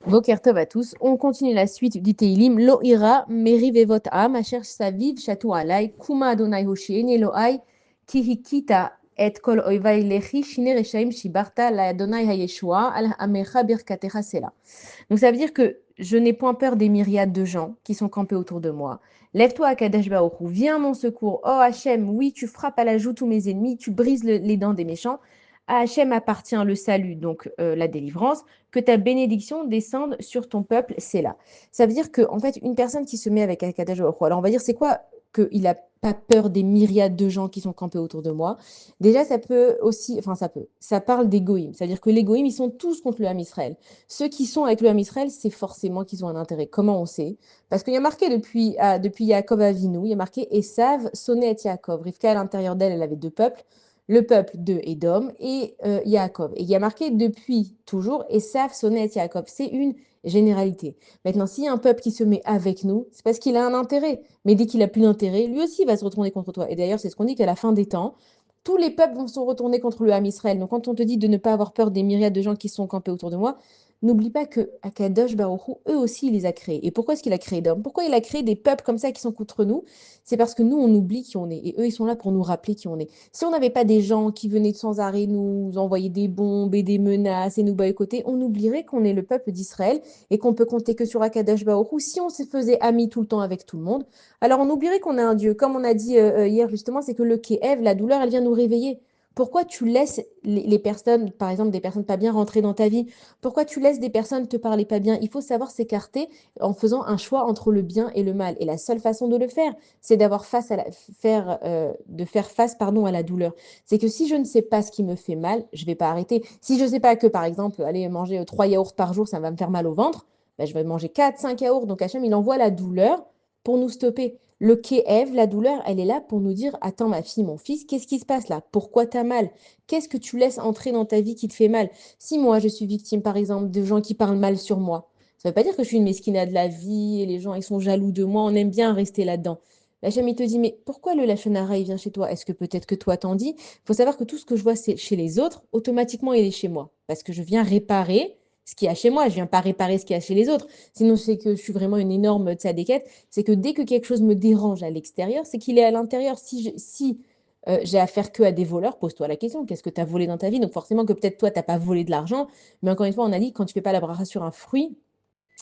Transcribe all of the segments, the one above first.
Boker Tov à tous. On continue la suite du Teilim. Lo ira merivevot am asher saviv shatu alai kuma Adonai Hoshein Elohai kihikita et kol oivai lechi shine reshaim shibarta la Adonai hayeshua al amecha birkatecha sela. Donc ça veut dire que je n'ai point peur des myriades de gens qui sont campés autour de moi. Lève-toi à Kadesh Baruch Hu, viens à mon secours. Oh Hachem, oui, tu frappes à la joue tous mes ennemis, tu brises les dents des méchants. À Hachem appartient le salut, donc la délivrance, que ta bénédiction descende sur ton peuple, c'est là. Ça veut dire que en fait, une personne qui se met avec Kadesh Baruch Hu, alors on va dire c'est quoi qu'il n'a pas peur des myriades de gens qui sont campés autour de moi. Déjà, ça peut aussi, enfin ça parle d'égoïme. C'est-à-dire que les goïms, ils sont tous contre le Ham Israël. Ceux qui sont avec le Ham Israël, c'est forcément qu'ils ont un intérêt. Comment on sait? Parce qu'il y a marqué depuis Yaakov Avinu, il y a marqué Esav sonnait et Yaakov. Rivka, à l'intérieur d'elle, elle avait deux peuples, le peuple de Édom et Yaakov. Et il y a marqué depuis toujours Esav sonnait et Yaakov. C'est une généralité. Maintenant, s'il y a un peuple qui se met avec nous, c'est parce qu'il a un intérêt. Mais dès qu'il a plus d'intérêt, lui aussi va se retourner contre toi. Et d'ailleurs, c'est ce qu'on dit qu'à la fin des temps, tous les peuples vont se retourner contre le Ham Israël. Donc, quand on te dit de ne pas avoir peur des myriades de gens qui sont campés autour de moi, n'oublie pas que Akadosh Baruch Hu, eux aussi, il les a créés. Et pourquoi est-ce qu'il a créé d'hommes? Pourquoi il a créé des peuples comme ça qui sont contre nous? C'est parce que nous, on oublie qui on est. Et eux, ils sont là pour nous rappeler qui on est. Si on n'avait pas des gens qui venaient sans arrêt nous envoyer des bombes et des menaces et nous boycotter, on oublierait qu'on est le peuple d'Israël et qu'on peut compter que sur Akadosh Baruch Hu. Si on se faisait amis tout le temps avec tout le monde, alors on oublierait qu'on a un Dieu. Comme on a dit hier justement, c'est que le Kéhev, la douleur, elle vient nous réveiller. Pourquoi tu laisses les personnes, par exemple des personnes pas bien, rentrer dans ta vie? Pourquoi tu laisses des personnes te parler pas bien? Il faut savoir s'écarter en faisant un choix entre le bien et le mal. Et la seule façon de le faire, c'est de faire face, pardon, à la douleur. C'est que si je ne sais pas ce qui me fait mal, je vais pas arrêter. Si je ne sais pas que, par exemple, aller manger 3 yaourts par jour, ça va me faire mal au ventre, ben, je vais manger 4, 5 yaourts. Donc Hachem, il envoie la douleur pour nous stopper. Le Kéhev, la douleur, elle est là pour nous dire, attends ma fille, mon fils, qu'est-ce qui se passe là? Pourquoi tu as mal? Qu'est-ce que tu laisses entrer dans ta vie qui te fait mal? Si moi, je suis victime, par exemple, de gens qui parlent mal sur moi, ça ne veut pas dire que je suis une mesquina de la vie et les gens, ils sont jaloux de moi, on aime bien rester là-dedans. La Hachem, il te dit, mais pourquoi le Lachon Hara, il vient chez toi? Est-ce que peut-être que toi t'en dis? Il faut savoir que tout ce que je vois c'est chez les autres, automatiquement, il est chez moi. Parce que je viens réparer ce qu'il y a chez moi, je viens pas réparer ce qu'il y a chez les autres. Sinon, c'est que je suis vraiment une énorme tzadékette. C'est que dès que quelque chose me dérange à l'extérieur, c'est qu'il est à l'intérieur. Si j'ai affaire que à des voleurs, pose-toi la question, qu'est-ce que tu as volé dans ta vie? Donc forcément que peut-être toi, tu n'as pas volé de l'argent, mais encore une fois, on a dit, quand tu fais pas la bracha sur un fruit,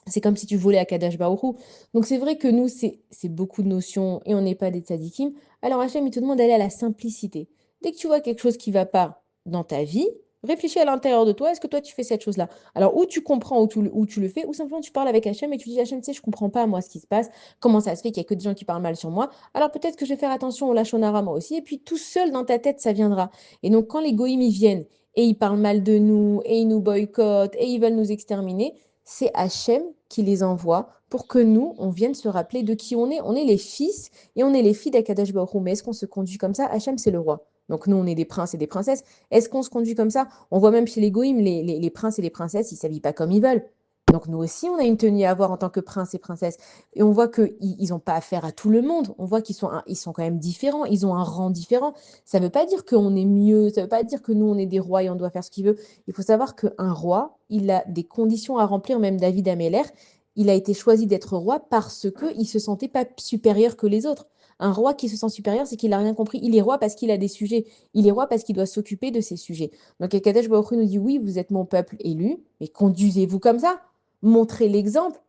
c'est comme si tu volais à Kadash Baruch. Donc c'est vrai que nous, c'est beaucoup de notions et on n'est pas des tzadikim. Alors Hachem, il te demande d'aller à la simplicité. Dès que tu vois quelque chose qui ne va pas dans ta vie, réfléchis à l'intérieur de toi, est-ce que toi tu fais cette chose-là? Alors ou tu comprends ou tu le fais, ou simplement tu parles avec Hachem et tu dis Hachem, tu sais, je ne comprends pas moi ce qui se passe, comment ça se fait qu'il n'y a que des gens qui parlent mal sur moi. Alors peut-être que je vais faire attention au Lachon Hara moi aussi, et puis tout seul dans ta tête, ça viendra. Et donc quand les goïms y viennent et ils parlent mal de nous, et ils nous boycottent, et ils veulent nous exterminer, c'est Hachem qui les envoie pour que nous, on vienne se rappeler de qui on est. On est les fils et on est les filles d'Akadash Baruch Hu. Mais est-ce qu'on se conduit comme ça? Hachem, c'est le roi. Donc nous, on est des princes et des princesses. Est-ce qu'on se conduit comme ça? On voit même chez les goïms, les princes et les princesses, ils ne s'habillent pas comme ils veulent. Donc nous aussi, on a une tenue à avoir en tant que prince et princesse. Et on voit qu'ils n'ont pas affaire à tout le monde. On voit ils sont quand même différents. Ils ont un rang différent. Ça ne veut pas dire qu'on est mieux. Ça ne veut pas dire que nous, on est des rois et on doit faire ce qu'il veut. Il faut savoir qu'un roi, il a des conditions à remplir, même David Améler. Il a été choisi d'être roi parce qu'il ne se sentait pas supérieur que les autres. Un roi qui se sent supérieur, c'est qu'il n'a rien compris. Il est roi parce qu'il a des sujets. Il est roi parce qu'il doit s'occuper de ses sujets. Donc, Kadesh Baruch Hu nous dit, oui, vous êtes mon peuple élu, mais conduisez-vous comme ça. Montrez l'exemple.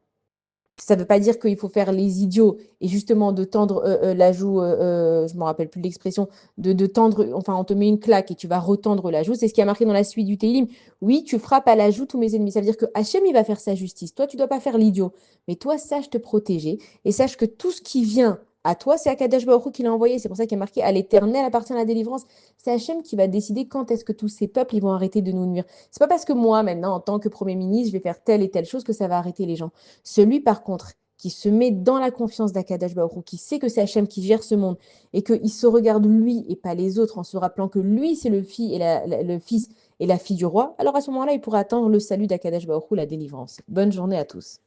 Ça ne veut pas dire qu'il faut faire les idiots et justement de tendre la joue, je ne me rappelle plus de l'expression, de tendre, enfin on te met une claque et tu vas retendre la joue. C'est ce qui a marqué dans la suite du Télim. Oui, tu frappes à la joue tous mes ennemis. Ça veut dire que Hachem, il va faire sa justice. Toi, tu ne dois pas faire l'idiot. Mais toi, sache te protéger et sache que tout ce qui vient à toi, c'est Akadosh Baruch Hu qui l'a envoyé. C'est pour ça qu'il y a marqué à l'Éternel appartient la délivrance. C'est Hachem qui va décider quand est-ce que tous ces peuples ils vont arrêter de nous nuire. C'est pas parce que moi, maintenant, en tant que Premier ministre, je vais faire telle et telle chose que ça va arrêter les gens. Celui, par contre, qui se met dans la confiance d'Akadash Baruch Hu, qui sait que c'est Hachem qui gère ce monde et qu'il se regarde lui et pas les autres en se rappelant que lui, c'est le fils et la fille du roi, alors à ce moment-là, il pourra attendre le salut d'Akadash Baruch Hu, la délivrance. Bonne journée à tous.